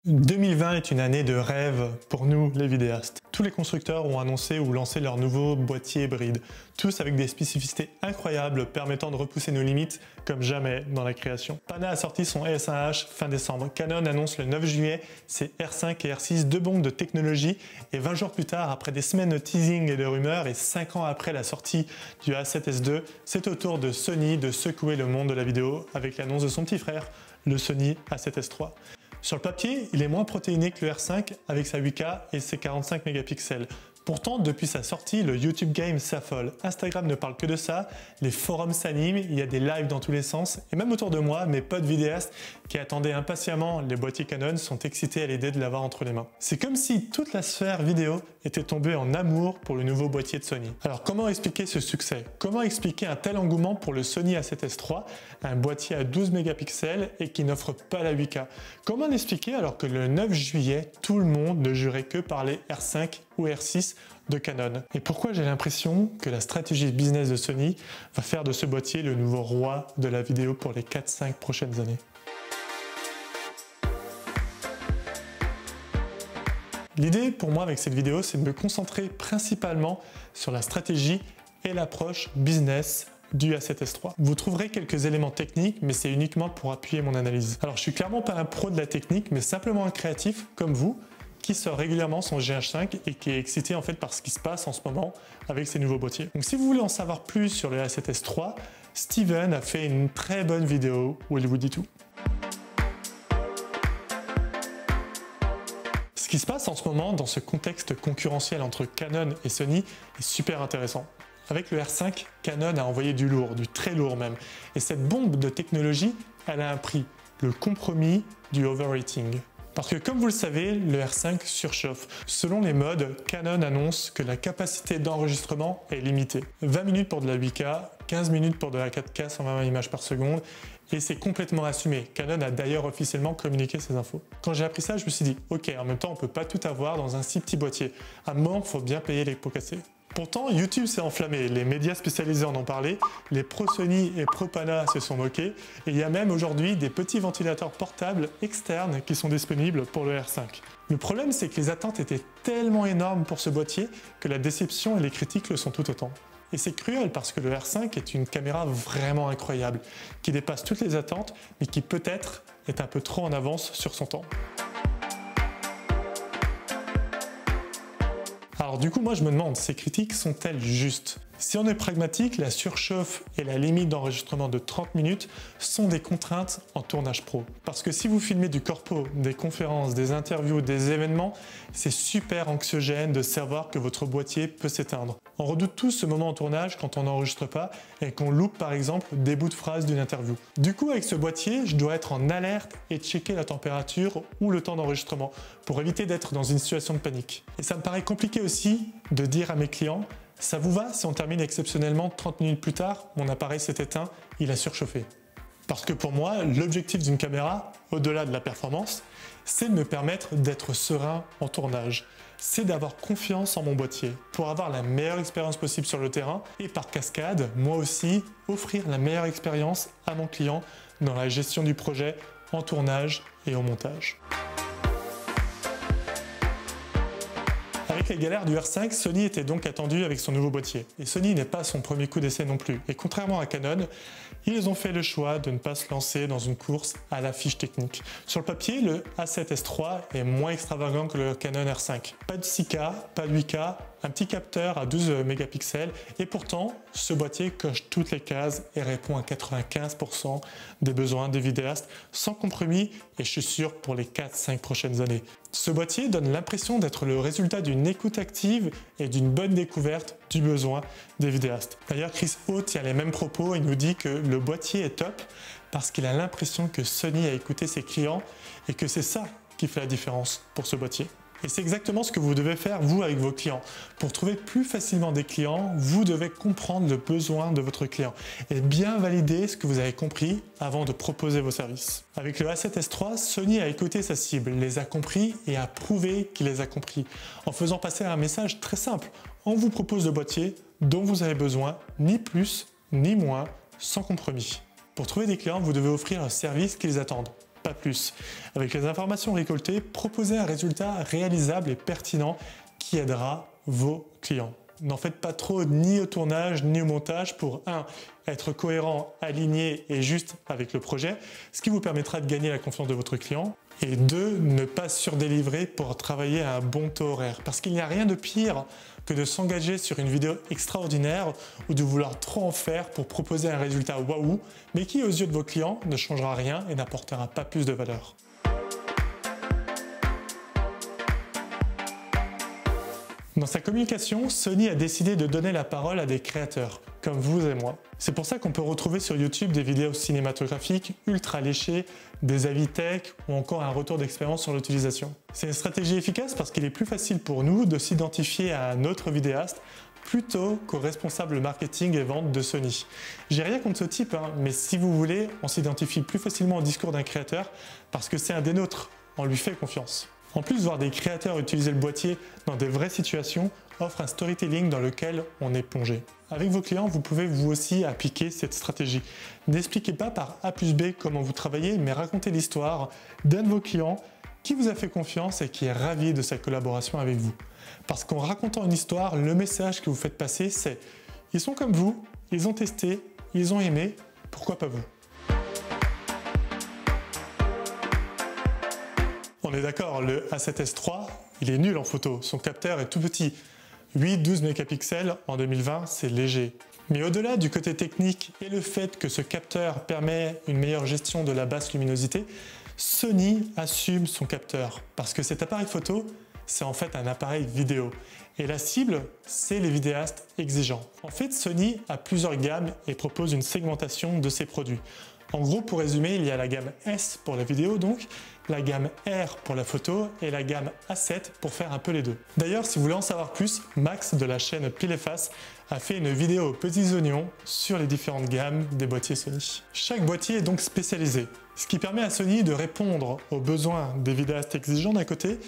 2020 est une année de rêve pour nous les vidéastes. Tous les constructeurs ont annoncé ou lancé leur nouveau boîtier hybride, tous avec des spécificités incroyables permettant de repousser nos limites comme jamais dans la création. Pana a sorti son ES1H fin décembre, Canon annonce le 9 juillet ses R5 et R6, deux bombes de technologie, et 20 jours plus tard, après des semaines de teasing et de rumeurs et 5 ans après la sortie du A7S II, c'est au tour de Sony de secouer le monde de la vidéo avec l'annonce de son petit frère, le Sony A7S III. Sur le papier, il est moins protéiné que le R5 avec sa 8K et ses 45 mégapixels. Pourtant, depuis sa sortie, le YouTube Game s'affole. Instagram ne parle que de ça, les forums s'animent, il y a des lives dans tous les sens, et même autour de moi, mes potes vidéastes qui attendaient impatiemment les boîtiers Canon sont excités à l'idée de l'avoir entre les mains. C'est comme si toute la sphère vidéo était tombée en amour pour le nouveau boîtier de Sony. Alors comment expliquer ce succès? Comment expliquer un tel engouement pour le Sony A7S III, un boîtier à 12 mégapixels et qui n'offre pas la 8K? Comment l'expliquer alors que le 9 juillet, tout le monde ne jurait que par les R5 ou R6 de Canon? Et pourquoi j'ai l'impression que la stratégie business de Sony va faire de ce boîtier le nouveau roi de la vidéo pour les 4-5 prochaines années? L'idée pour moi avec cette vidéo, c'est de me concentrer principalement sur la stratégie et l'approche business du A7S III. Vous trouverez quelques éléments techniques, mais c'est uniquement pour appuyer mon analyse. Alors je suis clairement pas un pro de la technique, mais simplement un créatif comme vous, qui sort régulièrement son GH5 et qui est excité en fait par ce qui se passe en ce moment avec ces nouveaux boîtiers. Donc si vous voulez en savoir plus sur le A7S III, Steven a fait une très bonne vidéo où il vous dit tout. Ce qui se passe en ce moment dans ce contexte concurrentiel entre Canon et Sony est super intéressant. Avec le R5, Canon a envoyé du lourd, du très lourd même. Et cette bombe de technologie, elle a un prix, le compromis du overrating. Parce que comme vous le savez, le R5 surchauffe. Selon les modes, Canon annonce que la capacité d'enregistrement est limitée. 20 minutes pour de la 8K, 15 minutes pour de la 4K 120 images par seconde, et c'est complètement assumé. Canon a d'ailleurs officiellement communiqué ces infos. Quand j'ai appris ça, je me suis dit, ok, en même temps, on peut pas tout avoir dans un si petit boîtier. À un moment, il faut bien payer les pots cassés. Pourtant, YouTube s'est enflammé, les médias spécialisés en ont parlé, les pro Sony et pro Pana se sont moqués, et il y a même aujourd'hui des petits ventilateurs portables externes qui sont disponibles pour le R5. Le problème, c'est que les attentes étaient tellement énormes pour ce boîtier que la déception et les critiques le sont tout autant. Et c'est cruel parce que le R5 est une caméra vraiment incroyable, qui dépasse toutes les attentes, mais qui peut-être est un peu trop en avance sur son temps. Alors du coup, moi je me demande, ces critiques sont-elles justes? Si on est pragmatique, la surchauffe et la limite d'enregistrement de 30 minutes sont des contraintes en tournage pro. Parce que si vous filmez du corpo, des conférences, des interviews, des événements, c'est super anxiogène de savoir que votre boîtier peut s'éteindre. On redoute tous ce moment en tournage quand on n'enregistre pas et qu'on loupe par exemple des bouts de phrases d'une interview. Du coup, avec ce boîtier, je dois être en alerte et checker la température ou le temps d'enregistrement pour éviter d'être dans une situation de panique. Et ça me paraît compliqué aussi de dire à mes clients: ça vous va si on termine exceptionnellement 30 minutes plus tard, mon appareil s'est éteint, il a surchauffé? Parce que pour moi, l'objectif d'une caméra, au-delà de la performance, c'est de me permettre d'être serein en tournage. C'est d'avoir confiance en mon boîtier pour avoir la meilleure expérience possible sur le terrain et par cascade, moi aussi, offrir la meilleure expérience à mon client dans la gestion du projet, en tournage et au montage. Avec les galères du R5, Sony était donc attendu avec son nouveau boîtier. Et Sony n'est pas son premier coup d'essai non plus. Et contrairement à Canon, ils ont fait le choix de ne pas se lancer dans une course à la fiche technique. Sur le papier, le A7S III est moins extravagant que le Canon R5. Pas de 6K, pas de 8K, un petit capteur à 12 mégapixels, et pourtant, ce boîtier coche toutes les cases et répond à 95% des besoins des vidéastes, sans compromis, et je suis sûr pour les 4-5 prochaines années. Ce boîtier donne l'impression d'être le résultat d'une écoute active et d'une bonne découverte du besoin des vidéastes. D'ailleurs, Chris Ho tient les mêmes propos et nous dit que le boîtier est top parce qu'il a l'impression que Sony a écouté ses clients et que c'est ça qui fait la différence pour ce boîtier. Et c'est exactement ce que vous devez faire, vous, avec vos clients. Pour trouver plus facilement des clients, vous devez comprendre le besoin de votre client et bien valider ce que vous avez compris avant de proposer vos services. Avec le A7S III, Sony a écouté sa cible, les a compris et a prouvé qu'il les a compris, en faisant passer un message très simple. On vous propose le boîtier dont vous avez besoin, ni plus, ni moins, sans compromis. Pour trouver des clients, vous devez offrir un service qu'ils attendent. pas plus. Avec les informations récoltées, proposez un résultat réalisable et pertinent qui aidera vos clients. N'en faites pas trop ni au tournage ni au montage pour 1. Être cohérent, aligné et juste avec le projet, ce qui vous permettra de gagner la confiance de votre client. Et 2. Ne pas surdélivrer pour travailler à un bon taux horaire. Parce qu'il n'y a rien de pire que de s'engager sur une vidéo extraordinaire ou de vouloir trop en faire pour proposer un résultat waouh, mais qui aux yeux de vos clients ne changera rien et n'apportera pas plus de valeur. Dans sa communication, Sony a décidé de donner la parole à des créateurs, comme vous et moi. C'est pour ça qu'on peut retrouver sur YouTube des vidéos cinématographiques ultra léchées, des avis tech ou encore un retour d'expérience sur l'utilisation. C'est une stratégie efficace parce qu'il est plus facile pour nous de s'identifier à un autre vidéaste plutôt qu'au responsable marketing et vente de Sony. J'ai rien contre ce type, mais si vous voulez, on s'identifie plus facilement au discours d'un créateur parce que c'est un des nôtres, on lui fait confiance. En plus, voir des créateurs utiliser le boîtier dans des vraies situations offre un storytelling dans lequel on est plongé. Avec vos clients, vous pouvez vous aussi appliquer cette stratégie. N'expliquez pas par A plus B comment vous travaillez, mais racontez l'histoire d'un de vos clients qui vous a fait confiance et qui est ravi de sa collaboration avec vous. Parce qu'en racontant une histoire, le message que vous faites passer, c'est « Ils sont comme vous, ils ont testé, ils ont aimé, pourquoi pas vous ?» On est d'accord, le A7S III, il est nul en photo. Son capteur est tout petit. 8-12 mégapixels en 2020, c'est léger. Mais au-delà du côté technique et le fait que ce capteur permet une meilleure gestion de la basse luminosité, Sony assume son capteur. Parce que cet appareil photo, c'est en fait un appareil vidéo. Et la cible, c'est les vidéastes exigeants. En fait, Sony a plusieurs gammes et propose une segmentation de ses produits. En gros, pour résumer, il y a la gamme S pour la vidéo donc, la gamme R pour la photo et la gamme A7 pour faire un peu les deux. D'ailleurs, si vous voulez en savoir plus, Max de la chaîne Pile et Face a fait une vidéo aux petits oignons sur les différentes gammes des boîtiers Sony. Chaque boîtier est donc spécialisé, ce qui permet à Sony de répondre aux besoins des vidéastes exigeants d'un côté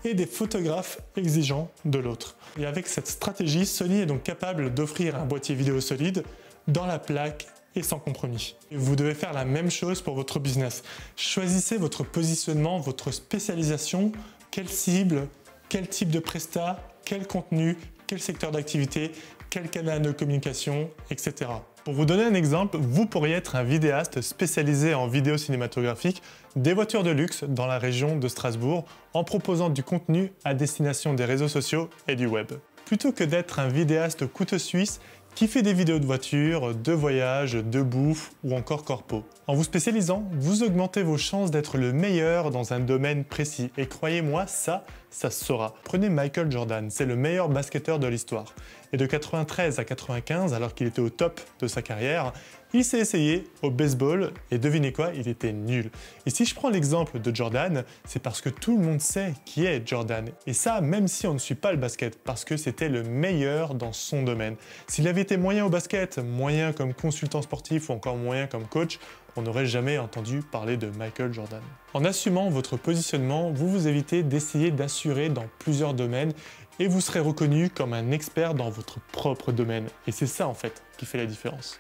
et des photographes exigeants de l'autre. Et avec cette stratégie, Sony est donc capable d'offrir un boîtier vidéo solide dans la plaque et sans compromis. Vous devez faire la même chose pour votre business. Choisissez votre positionnement, votre spécialisation, quelle cible, quel type de prestat, quel contenu, quel secteur d'activité, quel canal de communication, etc. Pour vous donner un exemple, vous pourriez être un vidéaste spécialisé en vidéo cinématographique des voitures de luxe dans la région de Strasbourg en proposant du contenu à destination des réseaux sociaux et du web. Plutôt que d'être un vidéaste couteau suisse qui fait des vidéos de voitures, de voyages, de bouffe ou encore corpo. En vous spécialisant, vous augmentez vos chances d'être le meilleur dans un domaine précis. Et croyez-moi, ça se saura. Prenez Michael Jordan, c'est le meilleur basketteur de l'histoire. Et de 93 à 95, alors qu'il était au top de sa carrière, il s'est essayé au baseball et devinez quoi, il était nul. Et si je prends l'exemple de Jordan, c'est parce que tout le monde sait qui est Jordan. Et ça, même si on ne suit pas le basket, parce que c'était le meilleur dans son domaine. S'il avait été moyen au basket, moyen comme consultant sportif ou encore moyen comme coach, on n'aurait jamais entendu parler de Michael Jordan. En assumant votre positionnement, vous vous évitez d'essayer d'assurer dans plusieurs domaines et vous serez reconnu comme un expert dans votre propre domaine. Et c'est ça en fait qui fait la différence.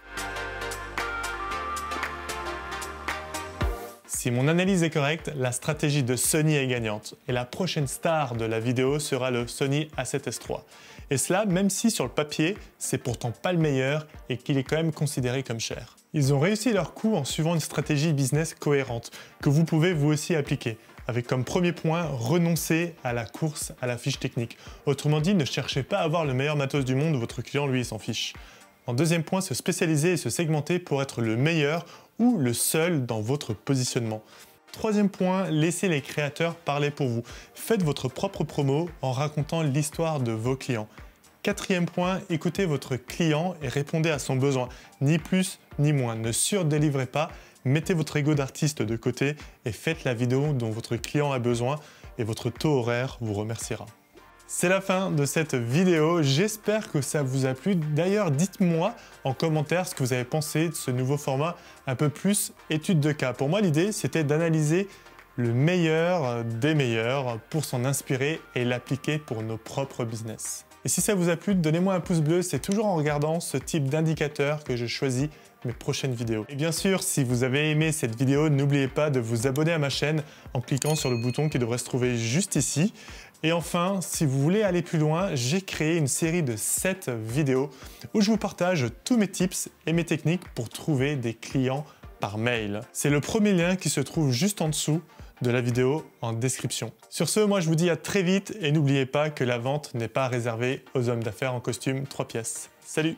Si mon analyse est correcte, la stratégie de Sony est gagnante et la prochaine star de la vidéo sera le Sony A7S III. Et cela même si sur le papier, c'est pourtant pas le meilleur et qu'il est quand même considéré comme cher. Ils ont réussi leur coup en suivant une stratégie business cohérente que vous pouvez vous aussi appliquer. Avec comme premier point, renoncer à la course à la fiche technique. Autrement dit, ne cherchez pas à avoir le meilleur matos du monde, votre client lui il s'en fiche. En deuxième point, se spécialiser et se segmenter pour être le meilleur ou le seul dans votre positionnement. Troisième point, laissez les créateurs parler pour vous. Faites votre propre promo en racontant l'histoire de vos clients. Quatrième point, écoutez votre client et répondez à son besoin. Ni plus ni moins. Ne surdélivrez pas, mettez votre ego d'artiste de côté et faites la vidéo dont votre client a besoin et votre taux horaire vous remerciera. C'est la fin de cette vidéo, j'espère que ça vous a plu. D'ailleurs, dites-moi en commentaire ce que vous avez pensé de ce nouveau format un peu plus étude de cas. Pour moi, l'idée, c'était d'analyser le meilleur des meilleurs pour s'en inspirer et l'appliquer pour nos propres business. Et si ça vous a plu, donnez-moi un pouce bleu, c'est toujours en regardant ce type d'indicateur que je choisis mes prochaines vidéos. Et bien sûr, si vous avez aimé cette vidéo, n'oubliez pas de vous abonner à ma chaîne en cliquant sur le bouton qui devrait se trouver juste ici. Et enfin, si vous voulez aller plus loin, j'ai créé une série de 7 vidéos où je vous partage tous mes tips et mes techniques pour trouver des clients par mail. C'est le premier lien qui se trouve juste en dessous de la vidéo en description. Sur ce, moi je vous dis à très vite et n'oubliez pas que la vente n'est pas réservée aux hommes d'affaires en costume 3 pièces. Salut!